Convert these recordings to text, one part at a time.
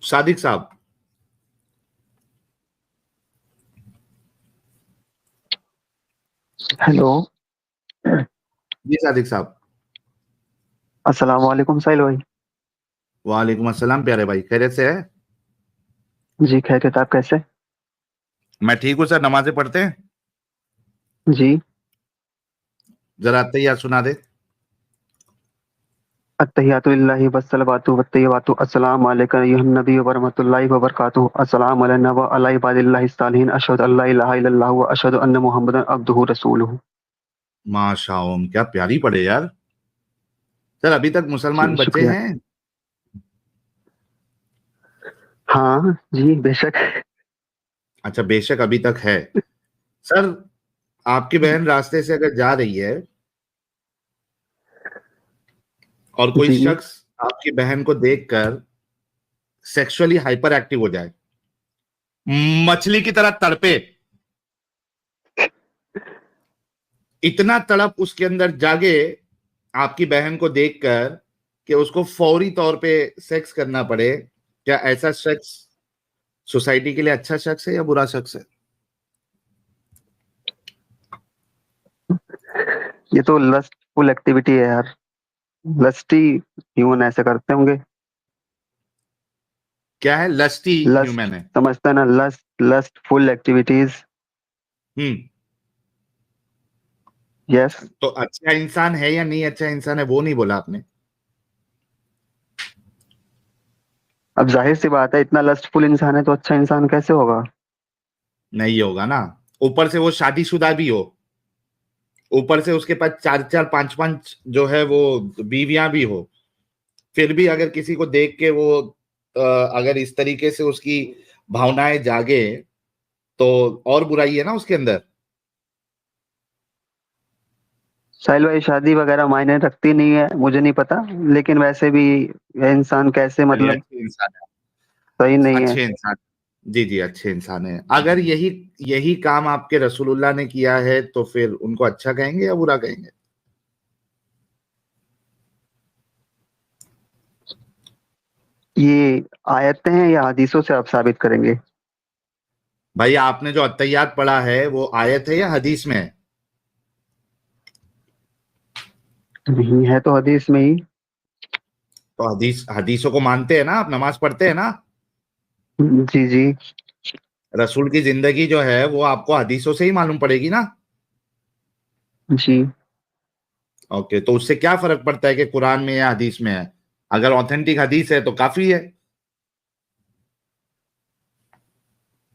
सादिक साहब। हेलो। जी सादिक साहब। अस्सलाम वालेकुम साहिल भाई। वालेकुम अस्सलाम प्यारे भाई, खैरियत से है? जी खैरियत, आप कैसे? मैं ठीक हूँ सर। नमाजें पढ़ते हैं? जी। जरा तैयार सुना दे। अत्तहियातु लिल्लाहि वस्सलावातु वत्तय्यिबातु अस्सलामु अलैका अय्युहन नबी व रहमतुल्लाहि व बरकातुहू अस्सलामु अलैना व अला इबादिल्लाहिस सालिहीन अशहदु अल्ला इलाहा इल्लल्लाहु व अशहदु अन्ना मुहम्मदन अब्दुहु रसूलुहू। माशाअल्लाह, क्या प्यारी पढ़े यार। सर अभी तक मुसलमान जी बचे शुक्रिया। हैं? हाँ जी बेशक। अच्छा, बेशक अभी तक है। सर आपकी बहन रास्ते से अगर जा रही है और कोई जी। शख्स आपकी बहन को देखकर सेक्सुअली हाइपर एक्टिव हो जाए, मछली की तरह तड़पे, इतना तड़प उसके अंदर जागे आपकी बहन को देखकर कि उसको फौरी तौर पे सेक्स करना पड़े, क्या ऐसा शख्स सोसाइटी के लिए अच्छा शख्स है या बुरा शख्स है? ये तो लस्टफुल एक्टिविटी है यार। लस्टी ह्यूमन ऐसे करते होंगे। क्या है? लस्टी लस्ट ह्यूमन है। समझते हैं ना, लस्टफुल एक्टिविटीज। हम्म। यस। तो अच्छा इंसान है या नहीं अच्छा इंसान है वो नहीं बोला आपने। अब जाहिर सी बात है, इतना लस्टफुल इंसान है तो अच्छा इंसान कैसे होगा? नहीं होगा ना। ऊपर से वो शादीशुदा भी हो, ऊपर से उसके पास चार चार पांच पांच जो है वो बीवियां भी हो, फिर भी अगर किसी को देख के वो अगर इस तरीके से उसकी भावनाएं जागे तो और बुराई है ना उसके अंदर। साहिल भाई, शादी वगैरह मायने रखती नहीं है, मुझे नहीं पता। लेकिन वैसे भी यह इंसान कैसे, चलिए, मतलब अच्छे इंसान है। सही नहीं है। अच्छे इंसान। जी जी, अच्छे इंसान है। अगर यही यही काम आपके रसूलुल्लाह ने किया है तो फिर उनको अच्छा कहेंगे या बुरा कहेंगे? ये आयतें हैं या हदीसों से आप साबित करेंगे? भाई आपने जो अत्तहियात पढ़ा है वो आयत है या हदीस में है? नहीं है तो हदीस में ही। तो हदीसों को मानते हैं ना आप, नमाज पढ़ते हैं ना? जी जी। रसूल की जिंदगी जो है वो आपको हदीसों से ही मालूम पड़ेगी ना। जी ओके, तो उससे क्या फर्क पड़ता है कि कुरान में या हदीस में है? अगर ऑथेंटिक हदीस है तो काफी है।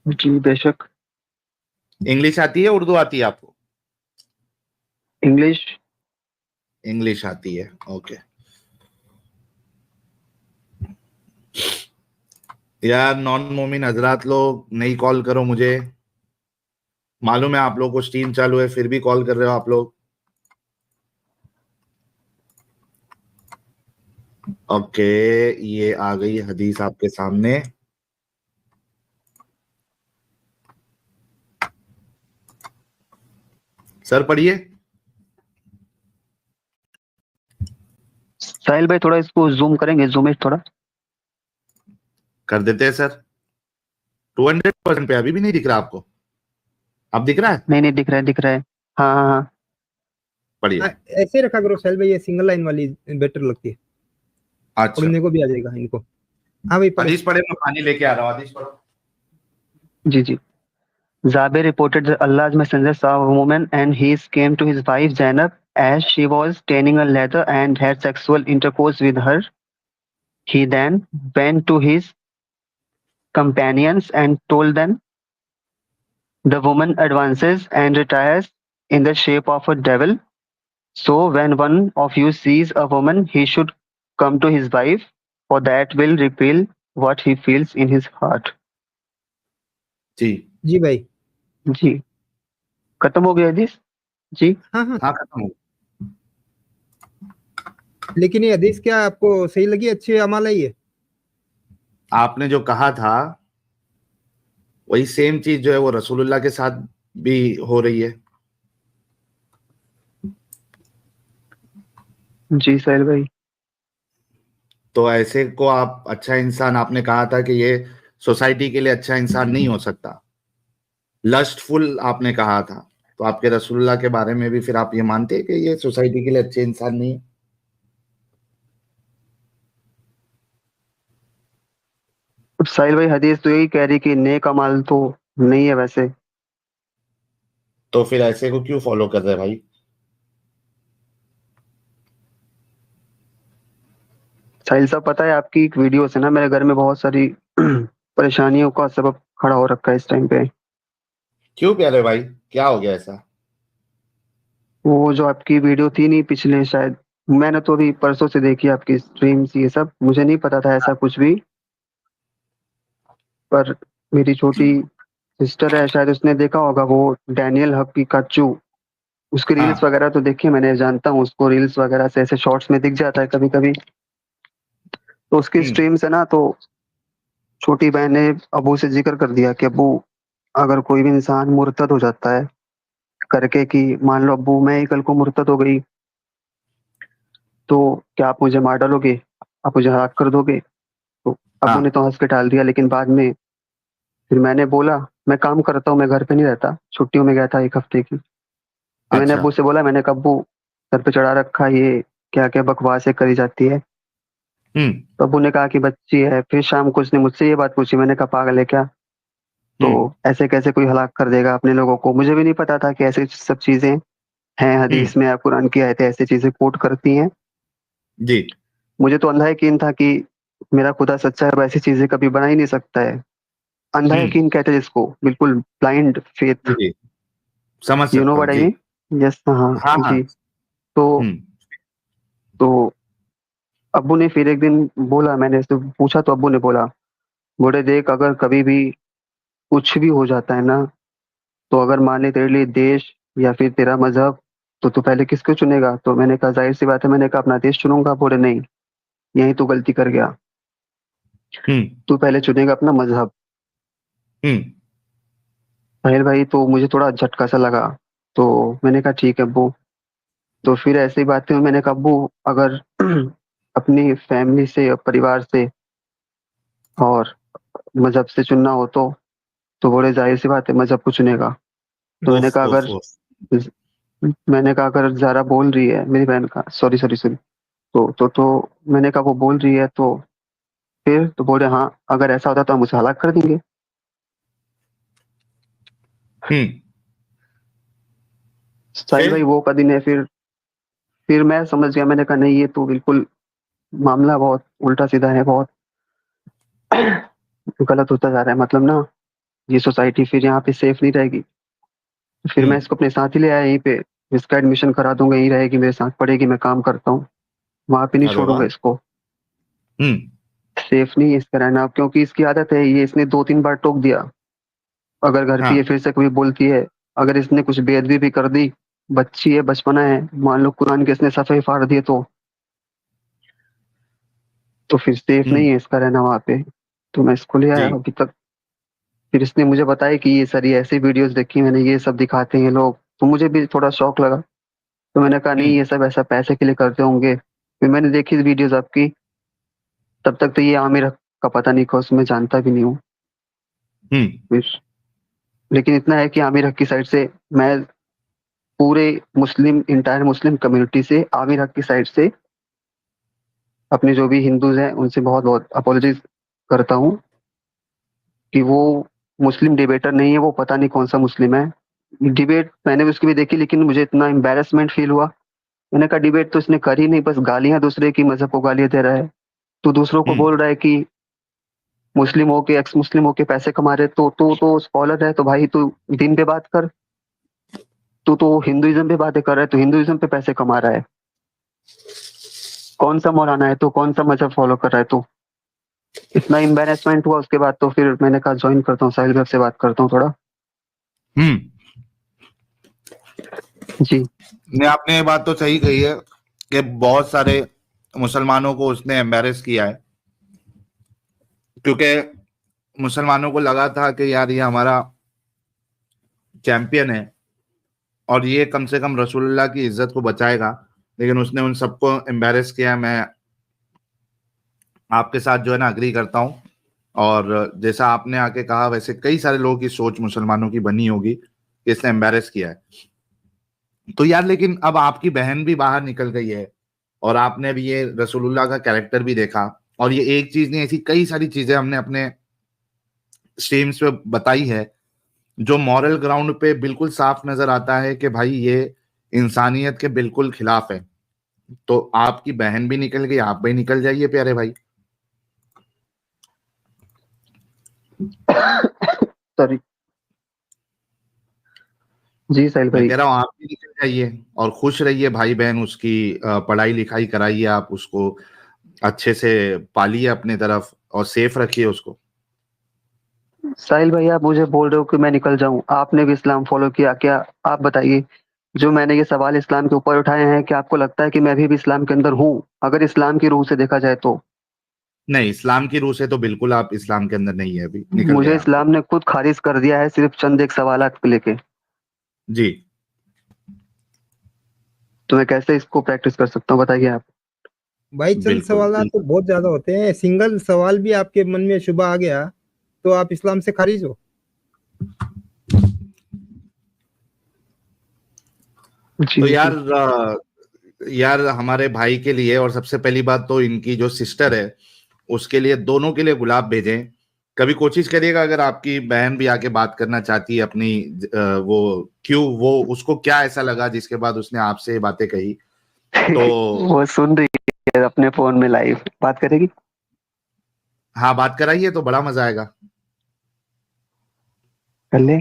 जी बेशक। इंग्लिश आती है, उर्दू आती है आपको? इंग्लिश। इंग्लिश आती है, ओके। यार नॉन मोमिन हजरात लोग नहीं कॉल करो मुझे, मालूम है आप लोगों को स्ट्रीम चालू है फिर भी कॉल कर रहे हो आप लोग। ओके, ये आ गई हदीस आपके सामने। सर पढ़िए। साहिल भाई, थोड़ा इसको जूम करेंगे, जूमिश थोड़ा। कर देते हैं सर। 200% पे अभी भी नहीं दिख रहा आपको? अब दिख रहा है? नहीं नहीं, दिख रहा है दिख रहा है। हाँ हाँ हाँ। पढ़िए। ऐसे रखा करो साहिल भाई, ये सिंगल लाइन वाली बेटर लगती है, अच्छा, पढ़ने को भी आ जाएगा इनको। हाँ भाई पढ़ो। हदीस पढ़े, मैं पानी लेके आ रहा हूँ, हदीस पढ़ो। जी जी। Zabir reported that Allah's messenger saw a woman and he came to his wife Zainab as she was tanning a leather and had sexual intercourse with her. He then went to his companions and told them. The woman advances and retires in the shape of a devil. So when one of you sees a woman, he should come to his wife, for that will repel what he feels in his heart. जी। जी भाई। जी। खत्म हो गया हदीस। जी। हाँ हाँ, हाँ खत्म हो। लेकिन ये हदीस क्या आपको सही लगी, अच्छी अमाल है ये? आपने जो कहा था वही सेम चीज जो है वो रसूलुल्लाह के साथ भी हो रही है। जी साहिल भाई। तो ऐसे को आप अच्छा इंसान, आपने कहा था कि ये सोसाइटी के लिए अच्छा इंसान नहीं हो सकता, लस्टफुल आपने कहा था, तो आपके रसूलुल्लाह के बारे में भी फिर आप ये मानते हैं कि ये सोसाइटी के लिए अच्छे इंसान नहीं है? अब साहिल भाई हदीस तो यही कह रही कि नेक अमाल तो नहीं है वैसे। तो फिर ऐसे को क्यों फॉलो कर रहे हैं भाई? साहिल साहब पता है आपकी एक वीडियो से ना मेरे घर में बहुत सारी परेशानियों का सबब खड़ा हो रखा है इस टाइम पे। क्यों प्यारे भाई, क्या हो गया ऐसा? वो जो आपकी वीडियो थी नहीं पिछले शायद, मैंने तो अभी परसों से देखी आपकी स्ट्रीम्स, ये सब मुझे नहीं पता था ऐसा कुछ भी। पर मेरी छोटी सिस्टर है शायद, उसने देखा होगा वो डैनियल हक की कच्चू, उसकी रील्स हाँ। वगैरह तो देखी है मैंने, जानता हूँ उसको, रील्स वगैरह से ऐसे शॉर्ट्स में दिख जाता है कभी कभी। तो उसकी हम्म। स्ट्रीम से ना, तो छोटी बहन ने अबू से जिक्र कर दिया कि अबू, अगर कोई भी इंसान मुर्तद हो जाता है करके, कि मान लो अबू मैं ही कल को मुर्तद हो गई, तो क्या आप मुझे मार डालोगे, आप मुझे हलाक कर दोगे? तो अबू ने हाँ। तो हंस के टाल दिया, लेकिन बाद में फिर मैंने बोला, मैं काम करता हूँ, मैं घर पे नहीं रहता, छुट्टियों में गया था एक हफ्ते की। तो मैंने अच्छा। अब्बू से बोला, मैंने कहा अब्बू, सर पे चढ़ा रखा ये क्या क्या बकवासें करी जाती है? हम्म। तो अब्बू ने कहा कि बच्ची है। फिर शाम को उसने मुझसे ये बात पूछी, मैंने कहा पागल है क्या? तो हम्म। ऐसे कैसे कोई हलाक कर देगा अपने लोगों को? मुझे भी नहीं पता था कि ऐसी सब चीजें हैं हम्म। हदीस में या कुरान की आयतें ऐसी चीजें कोट करती हैं। जी। मुझे तो अंधा यकीन था कि मेरा खुदा सच्चा है, वो ऐसी चीजें कभी बना ही नहीं सकता है। अंधा हम्म। यकीन कहते हैं जिसको, बिल्कुल ब्लाइंड फेथ। जी, समझ यू नो सकता हूँ व्हाट आई जी। मीन? यस, हाँ हाँ हाँ। जी। तो हम्म। तो अब्बू ने फिर एक दिन बोला, मैंने उससे पूछा तो अब्बू ने बोला, बोले देख, अगर कभी भी कुछ भी हो जाता है ना, तो अगर मान ले तेरे लिए देश या फिर तेरा मजहब, तो तू पहले किसको चुनेगा? तो मैंने कहा जाहिर सी बात है, मैंने कहा अपना देश चुनूंगा। बोले नहीं, यही तू गलती कर गया, हम्म। तू पहले चुनेगा अपना मजहब। हम्म। साहिल भाई, तो मुझे थोड़ा झटका सा लगा। तो मैंने कहा ठीक है अब्बू। तो फिर ऐसी बातें हुई, मैंने कहा अब्बू, अगर अपनी फैमिली से, परिवार से और मजहब से चुनना हो तो बोले जाहिर सी बात है मजहब को चुनेगा। तो मैंने ओफ कहा ओफ अगर, ओफ। मैंने कहा अगर जारा बोल रही है, मेरी बहन का, सॉरी सॉरी सॉरी, तो मैंने कहा वो बोल रही है तो फिर, तो बोले हाँ, अगर ऐसा होता तो हम उसे हलाक कर देंगे। हम्म। साहिल फिर? भाई वो का दिन है। फिर मैं समझ गया, मैंने कहा नहीं, ये तो बिल्कुल मामला बहुत उल्टा सीधा है, बहुत गलत होता जा रहा है, मतलब ना, ये सोसाइटी फिर यहाँ पे सेफ नहीं रहेगी। फिर मैं हम्म। इसको अपने साथ ही ले आया यहीं पे, इसका एडमिशन करा दूंगा, यहीं रहेगी मेरे साथ, पढ़ेगी, मैं काम करता हूँ, वहां पे नहीं अरे छोड़ूंगा वाह। इसको। हम्म। सेफ नहीं है इसका रहना, क्योंकि इसकी आदत है, ये इसने 2-3 बार टोक दिया। अगर घर पे ये हाँ। फिर से कभी बोलती है, अगर इसने कुछ बेअदबी भी कर दी, बच्ची है, बचपना है, मान लो कुरान के इसने सफ़े फाड़ दिए, तो फिर सेफ हम्म। नहीं है इसका रहना वहां पे। तो मैं इसको ले आया जी। अभी तक। फिर इसने मुझे बताया कि ये सर, ये ऐसी वीडियोस देखी मैंने, ये सब दिखाते हैं ये लोग, तो मुझे भी थोड़ा शौक लगा। तो मैंने कहा नहीं, हम्म। ये सब ऐसा पैसे के लिए करते होंगे। फिर मैंने देखी वीडियोस आपकी, तब तक तो ये आमिर का पता नहीं, था उसमें जानता भी नहीं हूँ। हम्म। फिर लेकिन इतना है कि आमिर हक की साइड से मैं पूरे मुस्लिम, इंटायर मुस्लिम कम्युनिटी से, आमिर हक की साइड से, अपने जो भी हिंदूज हैं उनसे बहुत बहुत अपोलोजाइज करता हूँ कि वो मुस्लिम डिबेटर नहीं है, वो पता नहीं कौन सा मुस्लिम है। डिबेट मैंने भी उसकी भी देखी, लेकिन मुझे इतना एम्बेरसमेंट फील हुआ। मैंने कहा डिबेट तो इसने करी नहीं, बस गालियां दूसरे की मजहब को गालियां दे रहा है। तो दूसरों को हम्म। बोल रहा है कि मुस्लिम होके, एक्स मुस्लिम होके पैसे कमा रहे, तो स्कॉलर है तो भाई तू दीन पे बात कर। तू तो हिंदुइज्म पे बातें कर रहा है, तो हिंदुइज्म पे पैसे कमा रहा है। कौन सा मौलाना है तो, कौन सा मजहब फॉलो कर रहा है तो? इतना एम्बेरसमेंट हुआ उसके बाद, तो फिर मैंने कहा ज्वाइन करता हूँ, साहिल भाई से बात करता हूँ थोड़ा। हम्म। जी। ने आपने ये बात तो सही कही है कि बहुत सारे मुसलमानों को उसने एम्बेरस किया है, क्योंकि मुसलमानों को लगा था कि यार ये हमारा चैंपियन है और ये कम से कम रसूलुल्लाह की इज्जत को बचाएगा, लेकिन उसने उन सबको एम्बेरस किया। मैं आपके साथ जो है ना अग्री करता हूँ। और जैसा आपने आके कहा वैसे कई सारे लोगों की सोच मुसलमानों की बनी होगी कि इसने एम्बेरस किया है। तो यार लेकिन अब आपकी बहन भी बाहर निकल गई है और आपने अभी ये रसूलुल्लाह का कैरेक्टर भी देखा, और ये एक चीज नहीं, ऐसी कई सारी चीजें हमने अपने स्ट्रीम्स पे बताई है जो मॉरल ग्राउंड पे बिल्कुल साफ नजर आता है कि भाई ये इंसानियत के बिल्कुल खिलाफ है। तो आपकी बहन भी निकल गई, आप भी निकल जाइए प्यारे भाई। सॉरी। जी साहिल मैं भाई। कह रहा हूँ आप भी निकल जाइए और खुश रहिए भाई बहन, उसकी पढ़ाई लिखाई कराइए, आप उसको अच्छे से पालिए अपने तरफ और सेफ रखिए उसको। साहिल भाई, आप मुझे बोल रहे हो कि मैं निकल जाऊं, आपने भी इस्लाम फॉलो किया क्या? आप बताइए, जो मैंने ये सवाल इस्लाम के ऊपर उठाए हैं, कि आपको लगता है कि मैं भी इस्लाम के अंदर हूँ, अगर इस्लाम की रूह से देखा जाए तो? नहीं, इस्लाम की रूह से तो बिल्कुल आप इस्लाम के अंदर नहीं है, अभी निकल गए मुझे आप। इस्लाम ने खुद खारिज कर दिया है सिर्फ चंद एक सवालात को लेके। जी। तो मैं कैसे इसको प्रैक्टिस कर सकता हूँ, बताइए आप। भाई चंद बिल्कुल सवाल तो बिल्कुल। बहुत ज्यादा होते हैं, सिंगल सवाल भी आपके मन में शुबा आ गया तो आप इस्लाम से खारिज हो। जी तो जी। यार हमारे भाई के लिए, और सबसे पहली बात तो इनकी जो सिस्टर है उसके लिए, दोनों के लिए गुलाब भेजें। कभी कोशिश करिएगा अगर आपकी बहन भी आके बात करना चाहती है अपनी, वो क्यों, वो उसको क्या ऐसा लगा जिसके बाद उसने आपसे ये बातें कही, तो वो सुन रही है अपने फोन में, लाइव बात करेगी। हाँ बात कराइए तो बड़ा मजा आएगा। कर ले।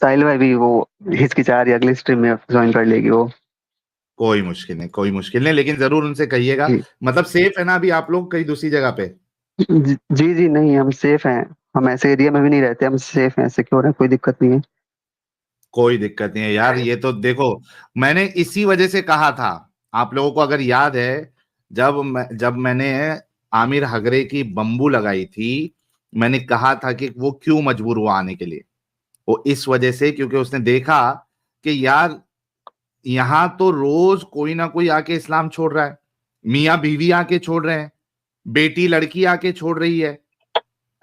साहिल भाई भी वो हिचकिचा रही है, अगली स्ट्रीम में ज्वाइन कर लेगी वो। कोई मुश्किल नहीं, कोई मुश्किल नहीं, लेकिन जरूर उनसे कहिएगा। जी मतलब सेफ है ना अभी आप लोग कहीं दूसरी जगह पे? जी जी, नहीं हम सेफ हैं। हम ऐसे एरिया में भी नहीं रहते, हम सेफ हैं, सिक्योर हैं, कोई दिक्कत नहीं है। कोई दिक्कत नहीं है यार, ये तो देखो मैंने इसी वजह से कहा था। आप लोगों को अगर याद है, जब मैंने आमिर हगरे की बम्बू लगाई थी, मैंने कहा था कि वो क्यों मजबूर हुआ आने के लिए। वो इस वजह से क्योंकि उसने देखा कि यार यहाँ तो रोज कोई ना कोई आके इस्लाम छोड़ रहा है, मियाँ बीवी आके छोड़ रहे हैं, बेटी लड़की आके छोड़ रही है।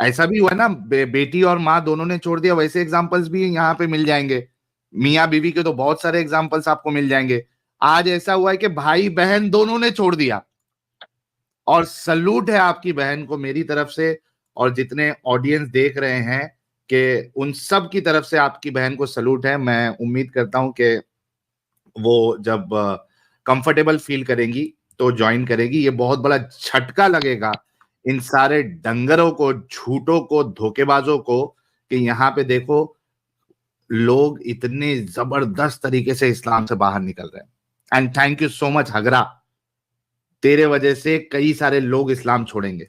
ऐसा भी हुआ है ना, बेटी और माँ दोनों ने छोड़ दिया, वैसे एग्जाम्पल्स भी यहाँ पे मिल जाएंगे। मियाँ बीवी के तो बहुत सारे एग्जाम्पल्स आपको मिल जाएंगे। आज ऐसा हुआ है कि भाई बहन दोनों ने छोड़ दिया, और सल्यूट है आपकी बहन को मेरी तरफ से, और जितने ऑडियंस देख रहे हैं कि उन सब की तरफ से आपकी बहन को सल्यूट है। मैं उम्मीद करता हूं कि वो जब कंफर्टेबल फील करेंगी तो ज्वाइन करेगी। ये बहुत बड़ा झटका लगेगा इन सारे डंगरों को, झूठों को, धोखेबाजों को, कि यहाँ पे देखो लोग इतने जबरदस्त तरीके से इस्लाम से बाहर निकल रहे हैं। And thank you so much हगरा, तेरे वजह से कई सारे लोग इस्लाम छोड़ेंगे।